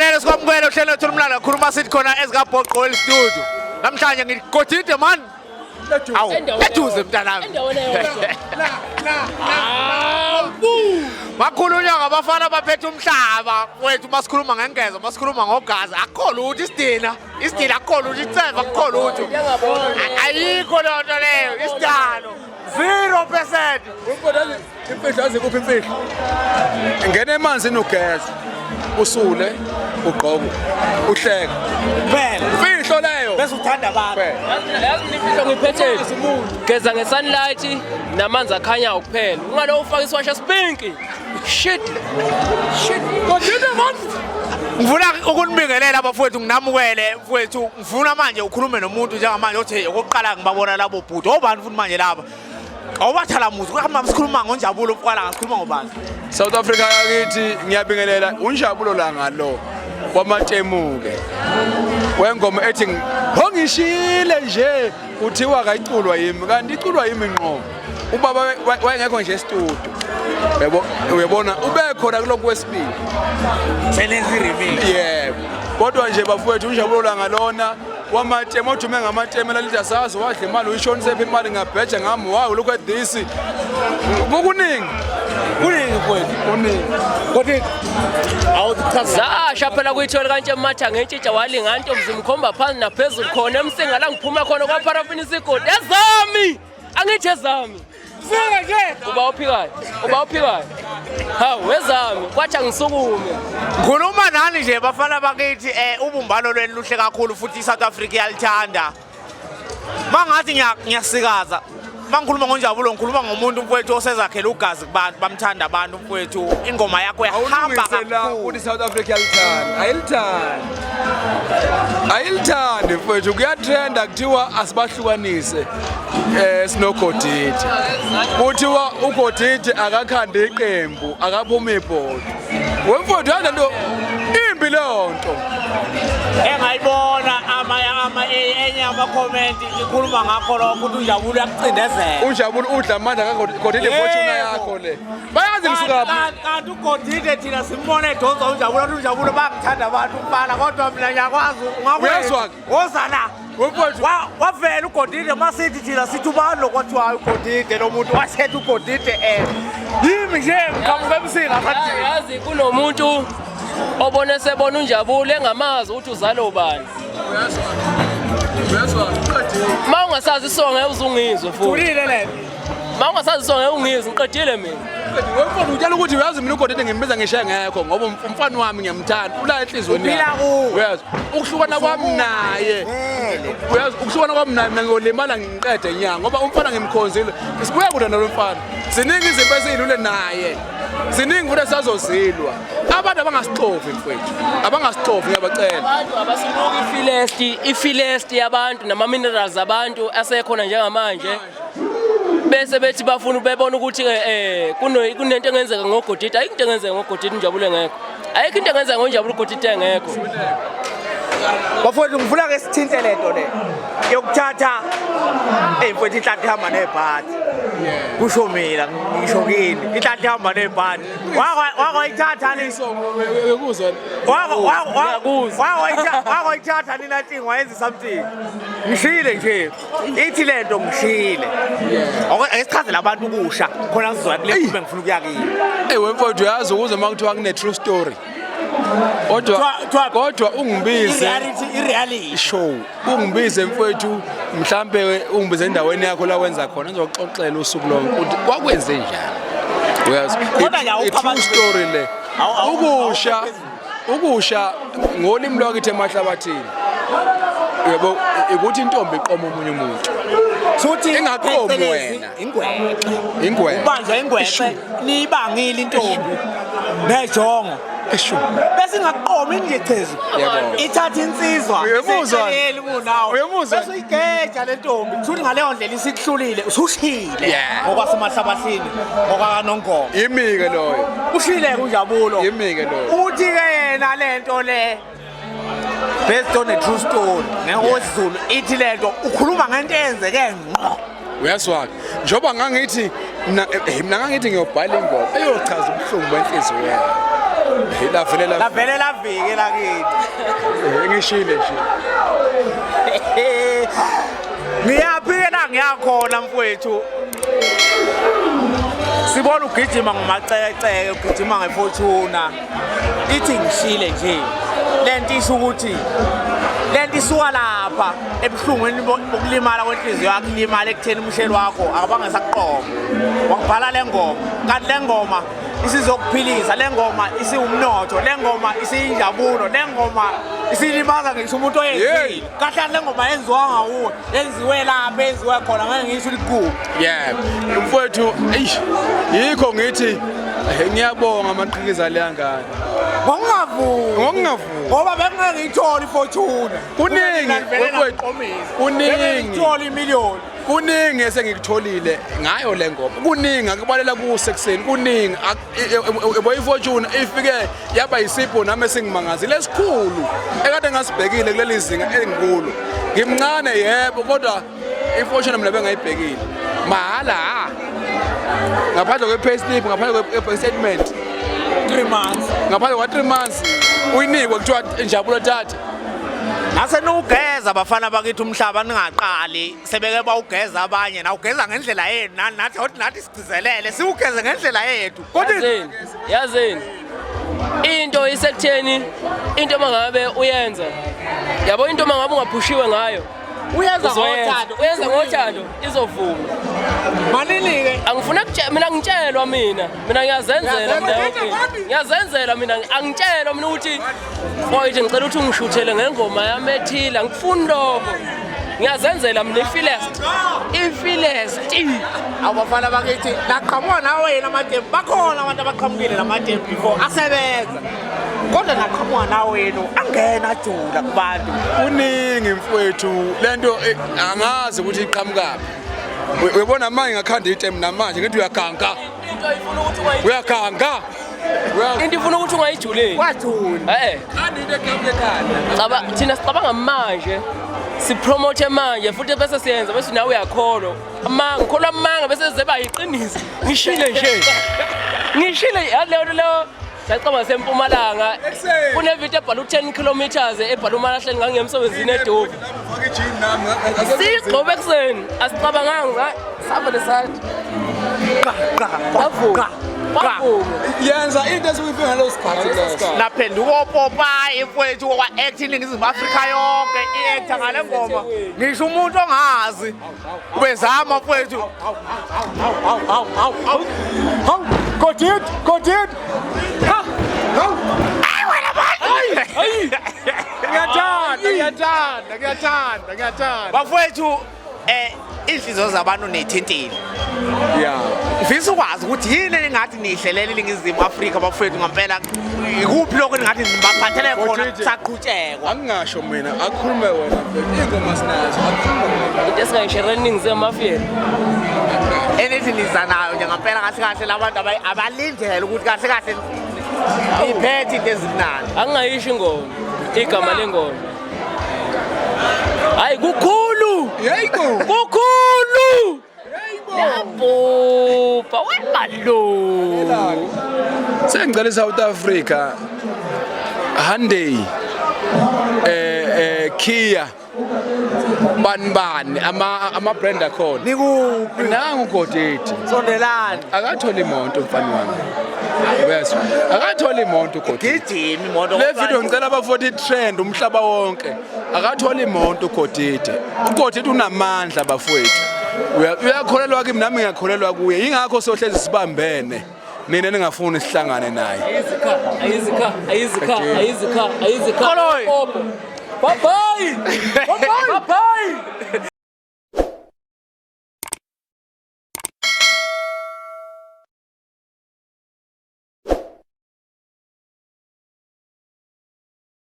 Sibingelele sikwamukele uhlelo thulumlalo khuluma sithi khona ezikabhoqo studio. Namhlanje ngigodide man. Awu, eduze mntanami. Bakhulunywa ngabafana baphethe umhlaba wethu masikhuluma ngengezo masikhuluma ngogazi akho lutho isidina akho lutho itseva akho lutho ayikho lonto leyo isidalo 0%. Imfihlo azikuphi imfihlo ngene emanzini ugeza usule ugqoko uhleka Phela imfihlo leyo bese uthanda abantu. Yazi imfihlo ngiphethe geza ngesunlight namanzi akhanya ukuphela ungalo ufaka iswasha spinki shit Kodwa man ngifuna ukunibingelela abafowethu nginamukele mfowethu ngifuna manje ukhulume nomuntu njengamanje othi okokuqala ngibabona labo bhuti obani futhi manje laba awubathala muzi kuhamba sikhuluma ngonjabulo uqala ngasikhuluma ngobani South Africa yakithi ngiyabingelela unjabulo la ngalo kwamatemuke wengoma ethi ngongishile nje uthiwa kayiculwa yimi kanti iculwa yimi ngqo ubaba wayengekho nje studio yebo uyabona ube khona kuloko kwesibili Senenzi remix. yebo kodwa nje bafowethu unjabulo la ngalona wamatemo othume ngamatemo lalithi sazi wadla imali uyishonise phi imali ngabheja ngami wow look at this kukuningi Mfowethu. kuningi Kodwa awuchaza zasha phela kuyithola kantshe matha ngentshitsha walinga ntombi mkhomba phansi naphezulu khona emsinga la ngiphuma khona kwaparafini isigodi ezami angithi ezami Sika nje uba uphikayo hawu wezami kwathi angisukume ngikhuluma nani nje bafana bakithi ubumbano lweni luhle kakhulu futhi iSouth Africa iyalithanda mangathi ngiyasikaza mangikhuluma ngonjabulo ngikhuluma ngomuntu mfowethu osezakhela ugazi kubantu bamthanda abantu mfowethu ingoma yakho yahamba awulungisela kakhulu ukuthi South Africa ayilithandi mfowethu kuyatrenda kuthiwa asibahlukanise sinogodidi kuthiwa ugodidi akakhande iqembu akaphumi ibhodo wemfowethu yanto imbi lonto engayibona enye ama-comment ikhuluma ngakho lokho ukuthi unjabulo yakucindezela. unjabulo udla amandla kagodidi fortune yakho le bayazi ngisukaphi Kanti ugodide thina simbone edonsa unjabulo ukuthi unjabulo bangithanda abantu ukubala kodwa mina ngiyakwazi Uyazwa-ke? wozana wemfowethu wavela ugodide masithi thina sithi ubani lokwathiwayo ugodide lo muntu wasetha ugodide yimi nje ngiqhamuka emsinga sathi yazi kunomuntu obone sebona unjabulo engamazi ukuthi uzalo ubani ma ungasazi isonga uzungizwe futhi ulile le ma ungasazi isonga ungizwe ngiqedile mina wemfowethu utshela ukuthi uyazi mina ugodidi ngimbiza ngishaye ngekho ngoba umfana wami ngiyamthanda ula enhlizweni Uphila kuwe. uyazi ukuhlukana kwami naye uyazi ukuhlukana kwami naye mina ngiyolimala ngiqede inyanga ngoba umfana ngimkhonzile sibuya kude nalo mfana ziningi izinto ezilule naye ziningi futhi esazozilwa abantu abangasixofi mfowethu abangasixofi ngiyabacela abantu abasibuki ifilest yabantu nama minerals abantu asekhona njengamanje bese bethi bafuna bebona ukuthi kunento engenzeka ngogodidi ayikho into engenzeka ngogodidi unjabulo engekho ayikho into engenzeka ngonjabulo ugodidi engekho bafowethu ngifuna ke sithinte lento le yokuthatha mfowethu inhlanhla ihamba nebhadi kusho mina ngisho kini inhlanhla ihamba nebhadi wakwayithatha uyakuzwa wakwayithatha nina ntingi wayenza something ngishile nje ithi lento ngishile ngesichazela abantu ukusha khona sizoya kule kube ngifuna ukuya kini wemfowethu uyazi ukuze uma kuthiwa kune true story kodwa ungibize i-reality show ungibize mfowethu mhlambe ungibize endaweni yakho la wenza khona ngizoxoxela usuku lonke ukuthi kwakwenze njani uyazi true story le ukusha ngolimi lwakithi emahlabathini yebo ukuthi intombi iqoma omunye umuntu futhi ingaqomi wena ingwe ubanjwa ingweqe niyibangile intombi nejongo bese ingaqomi nje chezi ithatha insizwa uyemuzwa bese uyigeja le ntombi futhi ngaleyo ndlela isikuhlulile usushile ngokwasemahlabathini ngokwanongoma yimike loyo ushile kunjabulo yimike loyo uthi ke yena lento le based on a true story ngekosizulu ithi lento ukhuluma ngento eyenzeke ngqo uyaswaka njoba ngangithi mina ngangithi ngiyobhala ingoma eyochaza ubuhlungu benhliziyo yakho lavele lavike lakithi ngishile nje ngiyaphi la ngiyakhona mfowethu sibona ugijima ngomaceceke ugijima ngefortuna ithi ngishile nje lento isho ukuthi lento isuka lapha ebuhlungweni bokulimala kwenhliziyo yakho limala ekutheni umshelo wakho akabange sakuqoma wakubhala lengoma kanti lengoma isizokuphilisa lengoma isiwumnotho lengoma isiyinjabulo lengoma isilimaza ngisho umuntu oyenzile kahle lengoma yenziwa ngawuwe yenziwe lapha yenziwe khona ngeke ngisho likuku mfowethu yikho ngithi ngiyabonga amaqhikiza leyangane ngokungavuki ngoba bengeke ngiyithole ifortuna ngiyithole imiliyoni kuningi esengikutholile ngayo le ngoma kuningi akubalela kuuse ekseni kuningi boyifortune ifike yaba yisipho nami esingimangazile esikhulu ekade ngasibhekile kuleli zinga elinkulu ngimncane yebo kodwa ifortune mina bengayibhekile mahala ngaphandle kwe-payslip ngaphandle kwe-bank statement 3 months ngaphandle kwa 3 months uyinikwe kuthiwa injabulo tata nasenugeza bafana bakithi umhlaba ningaqali sebeke bawugeza abanye na ugeza ngendlela yenu nathi sigcizelele siugeze ngendlela yethu yazini into isekutheni into mangabe uyenza yabo into mangabe ungaphushiwe ngayo uyenza ngothando izovuma malini-ke angifuna mina ngitshelwa mina ngiyazenzela mina angitshelwa mina ukuthi mfowethu ngicela ukuthi ungishuthele ngengoma yami ethile angifuni lokho ngiyazenzela mina ifilest abafana bakithi naqhamuka nawe yena amatempu bakhona abantu abaqhamukile namatempu before asebenza kodwa naqhamuka nawe yena angena ajula kubantu kuningi mfowethu lento angazi ukuthi iqhamukaphi uyabona manje ngakhanda item namanje ngithi uyaganga into ifuna ukuthi ungayijuleli kwathula kanti into eqhamuke ekhanda thina sicabanga manje sipromote manje futhi bese siyenza bese nawe uyakholwa ngikholwa amanga bese zeba yiqiniso ngishile leyo siyacabanga sempumalanga kunevito ebhala u10 kilometers ebhala umalahleni ngangemsebenzini eDovi sigcobe ekseni asicabanganga savele sathi yenza into esiyifika ngalo sikhathi leso naphenduka opopayi mfowethu kwa-act iningizimu afrika yonke i-acta ngale ngoma ngisho umuntu ongazi ubezama mfowethu godid ngiyathanda bafowethu inhliziyo zabantu ney'thintile ngifisa ukwazi ukuthi yini engathi niyihlelela iningizimu afrika bafowethu ngampela ikuphi lokho engathi baphathele khona kusaqhutshekwa angingasho mina akukhulume wena ingoma sinazo into esingayisherela iningizimu afrika enithi niza nayo nje ngampela kahle kahle labantu abalindele ukuthi kahle kahle iphethe into ezimnandi angingayisho ingoma igama lengoma hayi kukhulu lapho wemalo sengicela South Africa Hyundai Kia bani ama brand akhona nikuphi nangu Godeti sondelani akatholi imoto mfana wami bese akatholi imoto Godeti gijimi imoto le video ngicela aba 40 trend umhlaba wonke akatholi imoto Godeti uGodeti unamandla bafowethu uyakholelwa kimi nami ngiyakholelwa kuye ingakho sohlezi sibambene nina ningafuni sihlangane naye ayizikha bye